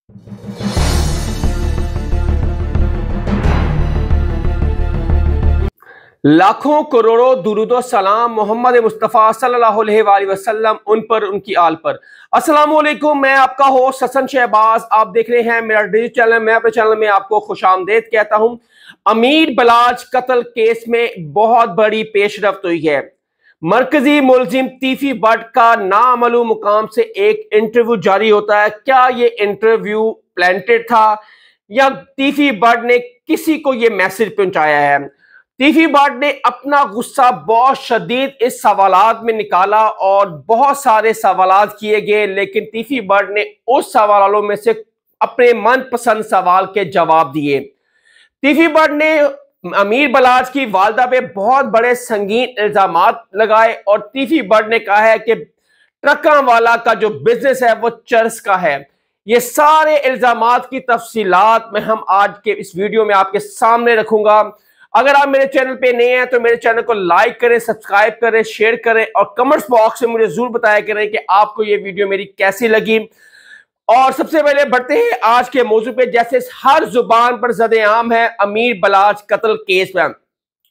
लाखों करोड़ों दुरूदो सलाम मोहम्मद मुस्तफ़ा सल्लल्लाहु अलैहि वसल्लम उन पर, उनकी आल पर। अस्सलाम वालेकुम, मैं आपका होस्ट हसन शहबाज। आप देख रहे हैं मेरा डिजिटल चैनल। मैं अपने चैनल में आपको खुशामदीद कहता हूं। अमीर बलाज कत्ल केस में बहुत बड़ी पेशरफ्त हुई है। मरकजी मुलजिम तीफी बट का नामालूम मुकाम से एक इंटरव्यू जारी होता है। क्या ये इंटरव्यू प्लांटेड था या तीफी बट ने किसी को ये मैसेज पहुंचाया है? तीफी बट ने अपना गुस्सा बहुत शदीद इस सवालात में निकाला और बहुत सारे सवालात किए गए, लेकिन तीफी बट ने उस सवालों में से अपने मनपसंद सवाल के जवाब दिए। तीफी बट ने अमीर बलाज की वालदा पे बहुत बड़े संगीन इल्जामात लगाए और तीफी बट ने कहा है कि ट्रकों वाला का जो बिजनेस है वो चर्च का है। ये सारे इल्जामात की तफसीलात में हम आज के इस वीडियो में आपके सामने रखूंगा। अगर आप मेरे चैनल पे नए हैं तो मेरे चैनल को लाइक करें, सब्सक्राइब करें, शेयर करें और कमेंट्स बॉक्स में मुझे जरूर बताया करें कि आपको ये वीडियो मेरी कैसी लगी। और सबसे पहले बढ़ते हैं आज के मौजू पे। जैसे हर जुबान पर ज़द-ए-आम है अमीर बलाज कत्ल केस में,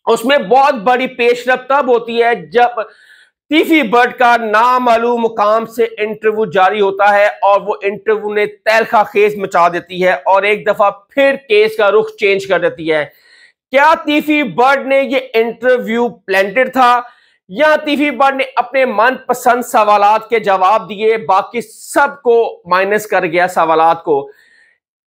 उसमें बहुत बड़ी पेशरफ्त तब होती है जब तीफी बट का नामालूम मुकाम से इंटरव्यू जारी होता है और वो इंटरव्यू ने तहलका खेज मचा देती है और एक दफा फिर केस का रुख चेंज कर देती है। क्या तीफी बट ने ये इंटरव्यू प्लांटेड था या तीफी बट ने अपने मनपसंद सवालात के जवाब दिए, बाकी सबको माइनस कर गया सवालात को?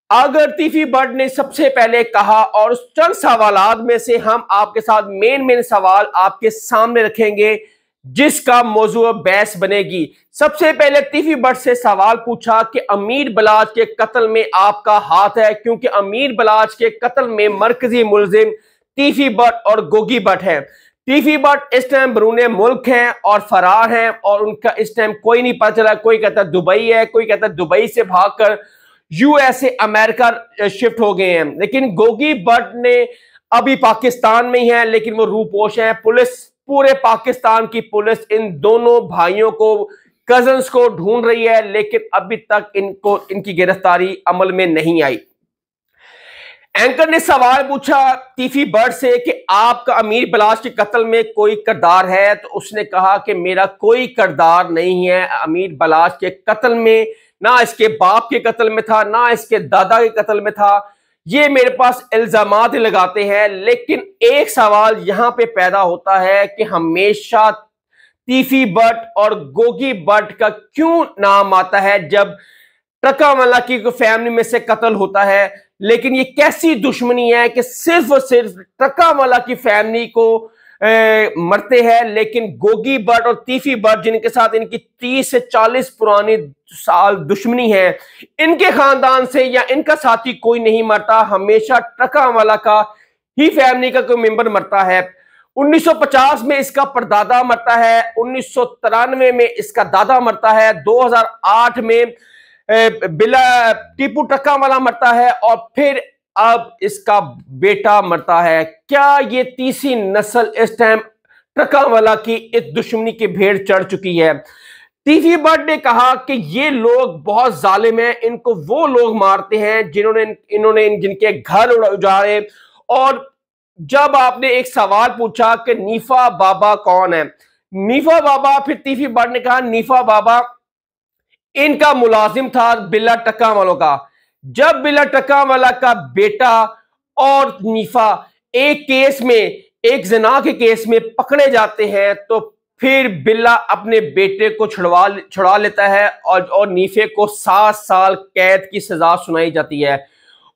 अगर तीफी बट ने सबसे पहले कहा और उस चंद सवालात में से हम आपके साथ मेन सवाल आपके सामने रखेंगे जिसका मौजू बहस बनेगी। सबसे पहले तीफी बट से सवाल पूछा कि अमीर बलाज के कत्ल में आपका हाथ है, क्योंकि अमीर बलाज के कत्ल में मरकजी मुलजिम तीफी बट और गोगी बट है। तीफी बट इस टाइम बरूने मुल्क हैं और फरार हैं और उनका इस टाइम कोई नहीं पता चला। कोई कहता है दुबई है, कोई कहता है दुबई से भागकर यूएसए अमेरिका शिफ्ट हो गए हैं, लेकिन गोगी बट ने अभी पाकिस्तान में ही है, लेकिन वो रूपोश है। पुलिस, पूरे पाकिस्तान की पुलिस इन दोनों भाइयों को, कजन्स को ढूंढ रही है, लेकिन अभी तक इनकी गिरफ्तारी अमल में नहीं आई। एंकर ने सवाल पूछा तीफी बट से कि आपका अमीर बलाज के कत्ल में कोई किरदार है, तो उसने कहा कि मेरा कोई किरदार नहीं है अमीर बलाज के कत्ल में। ना इसके बाप के कत्ल में था, ना इसके दादा के कत्ल में था। ये मेरे पास इल्जामात लगाते हैं, लेकिन एक सवाल यहां पे पैदा होता है कि हमेशा तीफी बट और गोगी बट का क्यों नाम आता है जब ट्रकावाला की फैमिली में से कत्ल होता है? लेकिन ये कैसी दुश्मनी है कि सिर्फ और सिर्फ ट्रकावाला की फैमिली को मरते हैं, लेकिन गोगी बट और तीफी बट जिनके साथ इनकी 30 से 40 पुरानी साल दुश्मनी है, इनके खानदान से या इनका साथी कोई नहीं मरता। हमेशा ट्रकावाला का ही फैमिली का कोई मेंबर मरता है। 1950 में इसका परदादा मरता है, 1993 में इसका दादा मरता है, 2008 में बिला टीपू ट्रकावाला मरता है और फिर अब इसका बेटा मरता है। क्या ये तीसरी नस्ल इस टाइम ट्रकावाला की इस दुश्मनी की भेड़ चढ़ चुकी है? तीफी बट ने कहा कि ये लोग बहुत जालिम हैं, इनको वो लोग मारते हैं इन्होंने जिनके घर उजाड़े। और जब आपने एक सवाल पूछा कि नीफा बाबा कौन है, नीफा बाबा, फिर तीफी बट ने कहा नीफा बाबा इनका मुलाजिम था बिल्ला ट्रकावाला का। जब बिल्ला ट्रकावाला का बेटा और नीफा एक केस में, एक जना के केस में पकड़े जाते हैं, तो फिर बिल्ला अपने बेटे को छुड़ा लेता है और नीफे को 7 साल कैद की सजा सुनाई जाती है।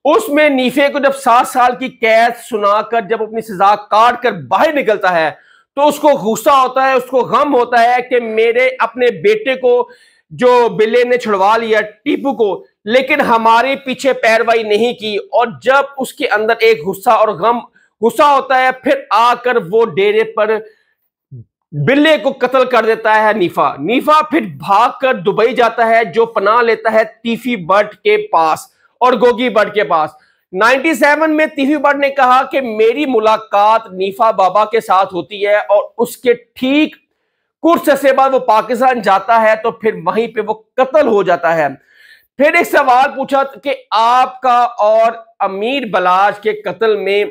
उसमें नीफे को जब 7 साल की कैद सुनाकर जब अपनी सजा काट कर बाहर निकलता है तो उसको गुस्सा होता है, उसको गम होता है कि मेरे अपने बेटे को जो बिल्ले ने छुड़वा लिया टीपू को, लेकिन हमारे पीछे पैरवाई नहीं की। और जब उसके अंदर एक गुस्सा और गम, गुस्सा होता है, फिर आकर वो डेरे पर बिल्ले को कत्ल कर देता है नीफा फिर भागकर दुबई जाता है, जो पनाह लेता है तीफी बट के पास और गोगी बट के पास। 97 में तीफी बट ने कहा कि मेरी मुलाकात नीफा बाबा के साथ होती है और उसके ठीक कुछ अर्से बाद वो पाकिस्तान जाता है, तो फिर वहीं पे वो कत्ल हो जाता है। फिर एक सवाल पूछा कि आपका और अमीर बलाज के कत्ल में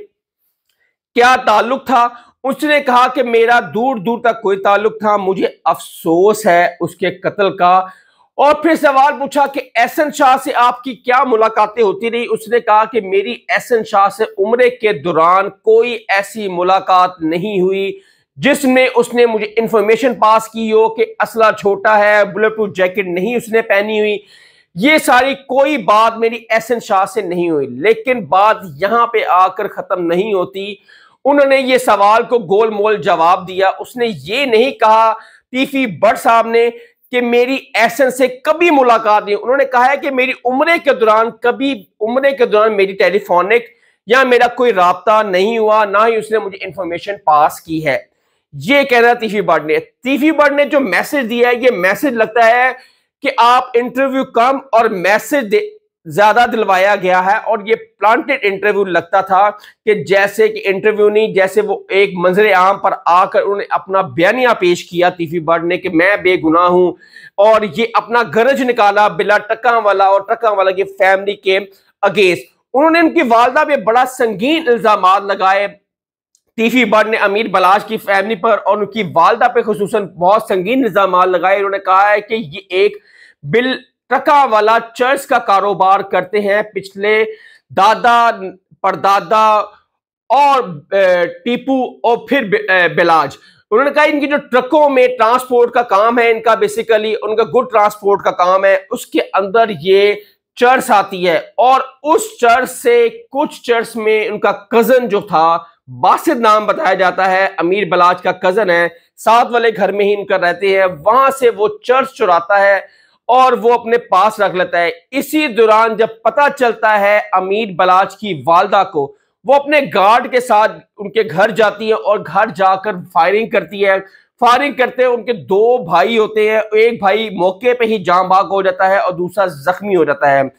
क्या ताल्लुक था। उसने कहा कि मेरा दूर दूर तक कोई ताल्लुक था, मुझे अफसोस है उसके कत्ल का। और फिर सवाल पूछा कि एहसन शाह से आपकी क्या मुलाकातें होती रही। उसने कहा कि मेरी एहसन शाह से उम्रे के दौरान कोई ऐसी मुलाकात नहीं हुई जिसमें उसने मुझे इंफॉर्मेशन पास की हो कि असला छोटा है, बुलेट प्रूफ जैकेट नहीं उसने पहनी हुई। ये सारी कोई बात मेरी एहसन शाह से नहीं हुई। लेकिन बात यहां पे आकर खत्म नहीं होती। उन्होंने ये सवाल को गोल मोल जवाब दिया। उसने ये नहीं कहा टीफी भट्ट साहब ने कि मेरी एहसन से कभी मुलाकात नहीं। उन्होंने कहा है कि मेरी उम्रे के दौरान मेरी टेलीफोनिक या मेरा कोई राब्ता नहीं हुआ, ना ही उसने मुझे इंफॉर्मेशन पास की है। ये कहना टीफी भट्ट ने जो मैसेज दिया है, ये मैसेज लगता है कि आप इंटरव्यू कम और मैसेज ज्यादा दिलवाया गया है। और ये प्लांटेड इंटरव्यू लगता था कि जैसे कि इंटरव्यू नहीं, जैसे वो एक मंजर आम पर आकर उन्होंने अपना बयानिया पेश किया टीफी भट्ट ने कि मैं बेगुनाह हूं, और ये अपना गरज निकाला बिला टक्का वाला और टक्का वाला की फैमिली के अगेंस्ट। उन्होंने उनकी वालदा पे बड़ा संगीन इल्जाम लगाए टीफी भट्ट ने अमीर बलाज की फैमिली पर और उनकी वालदा पे खुसूसन बहुत संगीन इल्जाम लगाए। उन्होंने कहा है कि ये एक बिल टका वाला चर्च का कारोबार करते हैं। पिछले दादा परदादा और टीपू और फिर बिलाज। उन्होंने कहा इनकी जो ट्रकों में ट्रांसपोर्ट का काम है, इनका बेसिकली उनका गुड ट्रांसपोर्ट का काम है, उसके अंदर ये चर्च आती है। और उस चर्च से कुछ चर्च में उनका कजन जो था, बासित नाम बताया जाता है, अमीर बलाज का कजन है, साथ वाले घर में ही इनका रहते हैं, वहां से वो चर्च चुराता है और वो अपने पास रख लेता है। इसी दौरान जब पता चलता है अमीर बलाज की वालदा को, वो अपने गार्ड के साथ उनके घर जाती है और घर जाकर फायरिंग करती है। फायरिंग करते हैं, उनके दो भाई होते हैं, एक भाई मौके पे ही जान भाग हो जाता है और दूसरा जख्मी हो जाता है।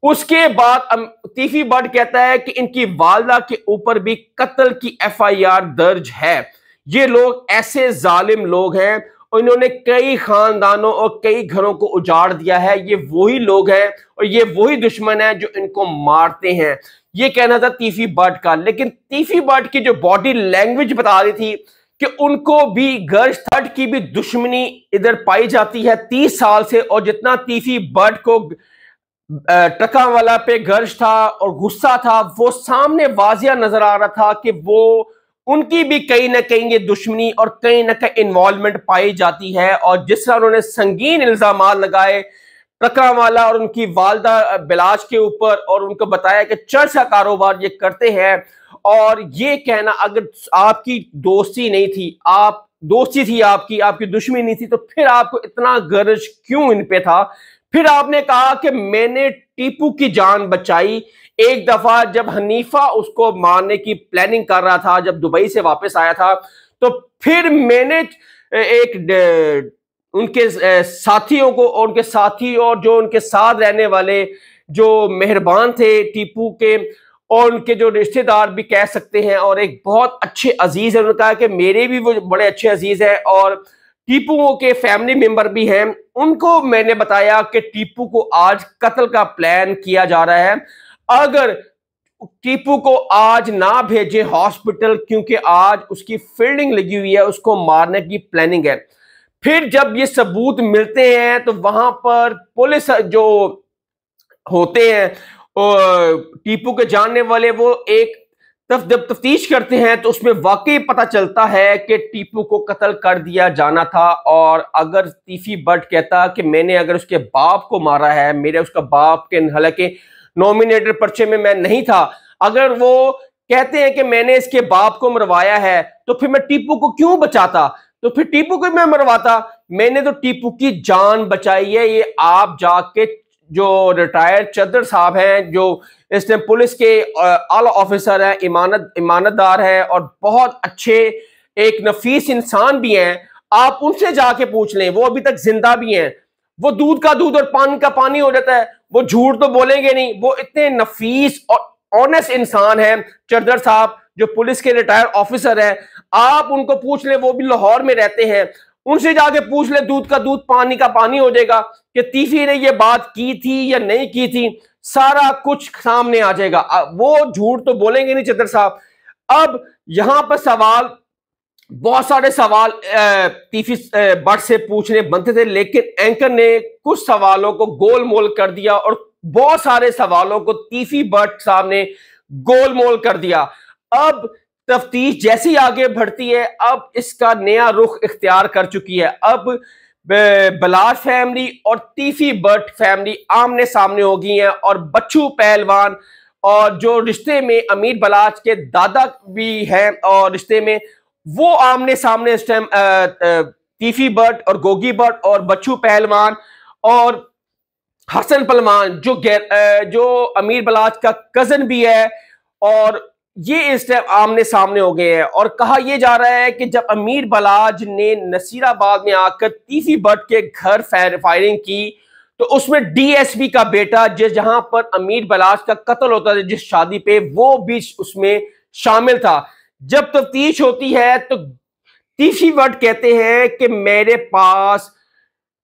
उसके बाद टीफी भट्ट कहता है कि इनकी वालदा के ऊपर भी कत्ल की एफआईआर दर्ज है। ये लोग ऐसे जालिम लोग हैं और इन्होंने कई खानदानों और कई घरों को उजाड़ दिया है। ये वही लोग हैं और ये वही दुश्मन है जो इनको मारते हैं। ये कहना था टीफी भट्ट का। लेकिन टीफी भट्ट की जो बॉडी लैंग्वेज बता रही थी कि उनको भी गर्ज थर्ड की भी दुश्मनी इधर पाई जाती है 30 साल से। और जितना टीफी भट्ट को टका वाला पे गर्ज था और गुस्सा था, वो सामने वाजिया नजर आ रहा था कि वो उनकी भी कहीं ना कहीं ये दुश्मनी और कहीं ना कहीं इन्वॉल्वमेंट पाई जाती है। और जिस तरह उन्होंने संगीन इल्जाम लगाए टका वाला और उनकी वालदा बिलाज के ऊपर और उनको बताया कि चर्च का कारोबार ये करते हैं, और ये कहना अगर आपकी दोस्ती नहीं थी, आप दोस्ती थी आपकी दुश्मनी नहीं थी, तो फिर आपको इतना गर्ज क्यों इन पे था। फिर आपने कहा कि मैंने टीपू की जान बचाई। एक दफा जब हनीफा उसको मारने की प्लानिंग कर रहा था, जब दुबई से वापस आया था, तो फिर मैंने एक उनके साथियों को और उनके साथी और जो उनके साथ रहने वाले जो मेहरबान थे टीपू के और उनके जो रिश्तेदार भी कह सकते हैं और एक बहुत अच्छे अजीज है, उन्होंने कहा कि मेरे भी वो बड़े अच्छे अजीज हैं और टीपू के फैमिली मेंबर भी हैं, उनको मैंने बताया कि टीपू को आज कत्ल का प्लान किया जा रहा है। अगर टीपू को आज ना भेजे हॉस्पिटल, क्योंकि आज उसकी फील्डिंग लगी हुई है, उसको मारने की प्लानिंग है। फिर जब ये सबूत मिलते हैं तो वहां पर पुलिस जो होते हैं टीपू के जानने वाले, वो एक जब तफ्तीश करते हैं तो उसमें वाकई पता चलता है कि टीपू को कत्ल कर दिया जाना था। और अगर टीफी भट्ट कहता कि मैंने अगर उसके बाप को मारा है, मेरे उसका बाप के हालांकि नॉमिनेटेड पर्चे में मैं नहीं था, अगर वो कहते हैं कि मैंने इसके बाप को मरवाया है, तो फिर मैं टीपू को क्यों बचाता, तो फिर टीपू को मैं मरवाता। मैंने तो टीपू की जान बचाई है। ये आप जाके जो रिटायर्ड चद्दर साहब हैं, जो इसने पुलिस के आला ऑफिसर हैं, ईमानतदार हैं और बहुत अच्छे एक नफीस इंसान भी हैं, आप उनसे जाके पूछ लें, वो अभी तक जिंदा भी हैं। वो दूध का दूध और पानी का पानी हो जाता है, वो झूठ तो बोलेंगे नहीं, वो इतने नफीस और ऑनेस्ट इंसान हैं चद्दर साहब जो पुलिस के रिटायर्ड ऑफिसर हैं। आप उनको पूछ लें, वो भी लाहौर में रहते हैं, उनसे जाके पूछ ले, दूध का दूध पानी का पानी हो जाएगा कि तीफी ने ये बात की थी या नहीं की थी, सारा कुछ सामने आ जाएगा। वो झूठ तो बोलेंगे नहीं चतर साहब। अब यहां पर सवाल, बहुत सारे सवाल तीफी बट से पूछने बनते थे, लेकिन एंकर ने कुछ सवालों को गोलमोल कर दिया और बहुत सारे सवालों को तीफी बट साहब ने गोलमोल कर दिया। अब तफ्तीश जैसी आगे बढ़ती है, अब इसका नया रुख इख्तियार कर चुकी है। अब बलाज फैमिली और तीफी बट फैमिली आमने सामने हो गई हैं, और बच्चू पहलवान और जो रिश्ते में अमीर बलाज के दादा भी हैं और रिश्ते में, वो आमने सामने इस टाइम तीफी बट और गोगी बट और बच्चू पहलवान और हसन पलमान जो अमीर बलाज का कजन भी है, और ये इस टाइम आमने सामने हो गए हैं। और कहा यह जा रहा है कि जब अमीर बलाज ने नसीराबाद में आकर तीफी बट के घर फायरिंग की, तो उसमें डीएसपी का बेटा जहां पर अमीर बलाज का कत्ल होता था जिस शादी पे, वो भी उसमें शामिल था। जब तफ्तीश होती है तो तीफी बट कहते हैं कि मेरे पास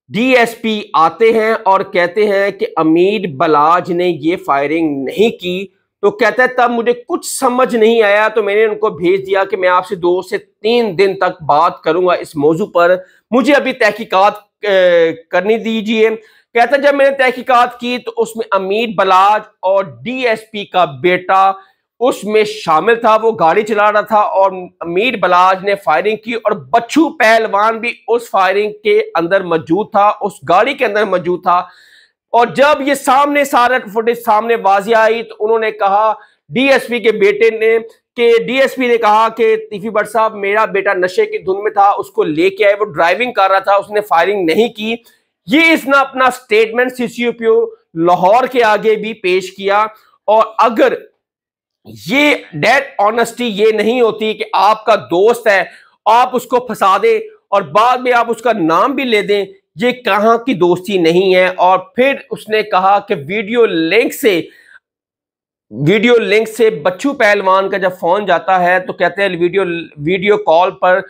डीएसपी आते हैं और कहते हैं कि अमीर बलाज ने ये फायरिंग नहीं की। तो कहता है तब मुझे कुछ समझ नहीं आया, तो मैंने उनको भेज दिया कि मैं आपसे 2 से 3 दिन तक बात करूंगा इस मौजू पर, मुझे अभी तहकीकात करनी दीजिए। कहता जब मैंने तहकीकात की तो उसमें अमीर बलाज और डीएसपी का बेटा उसमें शामिल था, वो गाड़ी चला रहा था और अमीर बलाज ने फायरिंग की, और बच्चू पहलवान भी उस फायरिंग के अंदर मौजूद था, उस गाड़ी के अंदर मौजूद था। और जब ये सामने सारा फुटेज सामने बाजी आई तो उन्होंने कहा, डीएसपी के बेटे ने, कि डीएसपी ने कहा कि तीफी बट साहब मेरा बेटा नशे की धुन में था, उसको लेके आए, वो ड्राइविंग कर रहा था, उसने फायरिंग नहीं की। ये इसने अपना स्टेटमेंट सीसीपीओ लाहौर के आगे भी पेश किया। और अगर ये डेड ऑनेस्टी ये नहीं होती कि आपका दोस्त है, आप उसको फंसा दे और बाद में आप उसका नाम भी ले दें, ये कहां की दोस्ती नहीं है। और फिर उसने कहा कि वीडियो लिंक से बच्चू पहलवान का जब फोन जाता है तो कहते हैं वीडियो कॉल पर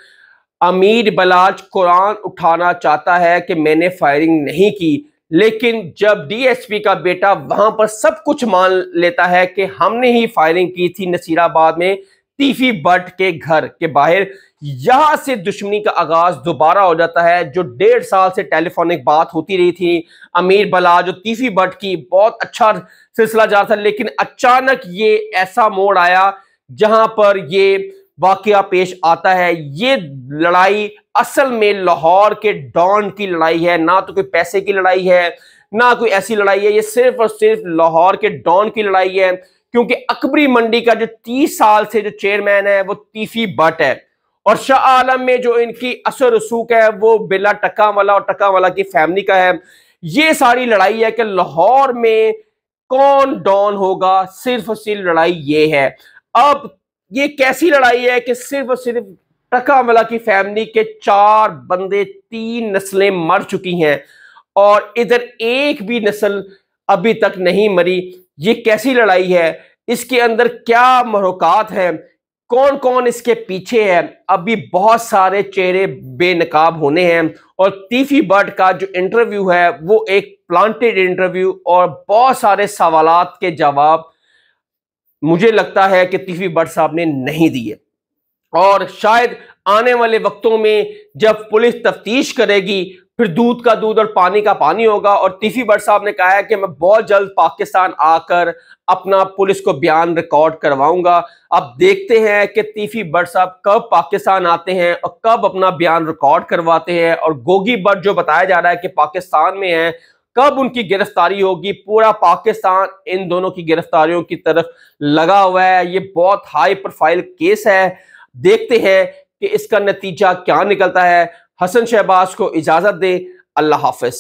अमीर बलाज कुरान उठाना चाहता है कि मैंने फायरिंग नहीं की, लेकिन जब डीएसपी का बेटा वहां पर सब कुछ मान लेता है कि हमने ही फायरिंग की थी नसीराबाद में तीफी बट के घर के बाहर, यहां से दुश्मनी का आगाज दोबारा हो जाता है। जो 1.5 साल से टेलीफोनिक बात होती रही थी अमीर बलाज और तीफी बट की, बहुत अच्छा सिलसिला जा रहा था, लेकिन अचानक ये ऐसा मोड़ आया जहां पर ये वाकया पेश आता है। ये लड़ाई असल में लाहौर के डॉन की लड़ाई है, ना तो कोई पैसे की लड़ाई है, ना कोई ऐसी लड़ाई है, ये सिर्फ और सिर्फ लाहौर के डॉन की लड़ाई है। क्योंकि अकबरी मंडी का जो 30 साल से जो चेयरमैन है वो तीफी बट है, और शाह आलम में जो इनकी असर रसूख है वो बिला टक्कावाला और टक्कावाला की फैमिली का है। ये सारी लड़ाई है कि लाहौर में कौन डॉन होगा, सिर्फ और सिर्फ लड़ाई ये है। अब ये कैसी लड़ाई है कि सिर्फ और सिर्फ टक्कावाला की फैमिली के 4 बंदे, 3 नस्लें मर चुकी हैं और इधर एक भी नस्ल अभी तक नहीं मरी। ये कैसी लड़ाई है, इसके अंदर क्या महरुकात है, कौन कौन इसके पीछे है, अभी बहुत सारे चेहरे बेनकाब होने हैं। और तीफी बट का जो इंटरव्यू है वो एक प्लांटेड इंटरव्यू, और बहुत सारे सवालात के जवाब मुझे लगता है कि तीफी बट साहब ने नहीं दिए। और शायद आने वाले वक्तों में जब पुलिस तफ्तीश करेगी फिर दूध का दूध और पानी का पानी होगा। और तीफी बट साहब ने कहा है कि मैं बहुत जल्द पाकिस्तान आकर अपना पुलिस को बयान रिकॉर्ड करवाऊंगा। अब देखते हैं कि तीफी बट साहब कब पाकिस्तान आते हैं और कब अपना बयान रिकॉर्ड करवाते हैं। और गोगी बट जो बताया जा रहा है कि पाकिस्तान में है, कब उनकी गिरफ्तारी होगी। पूरा पाकिस्तान इन दोनों की गिरफ्तारियों की तरफ लगा हुआ है। ये बहुत हाई प्रोफाइल केस है, देखते हैं कि इसका नतीजा क्या निकलता है। हसन शहबाज को इजाजत दे, अल्लाह हाफिज।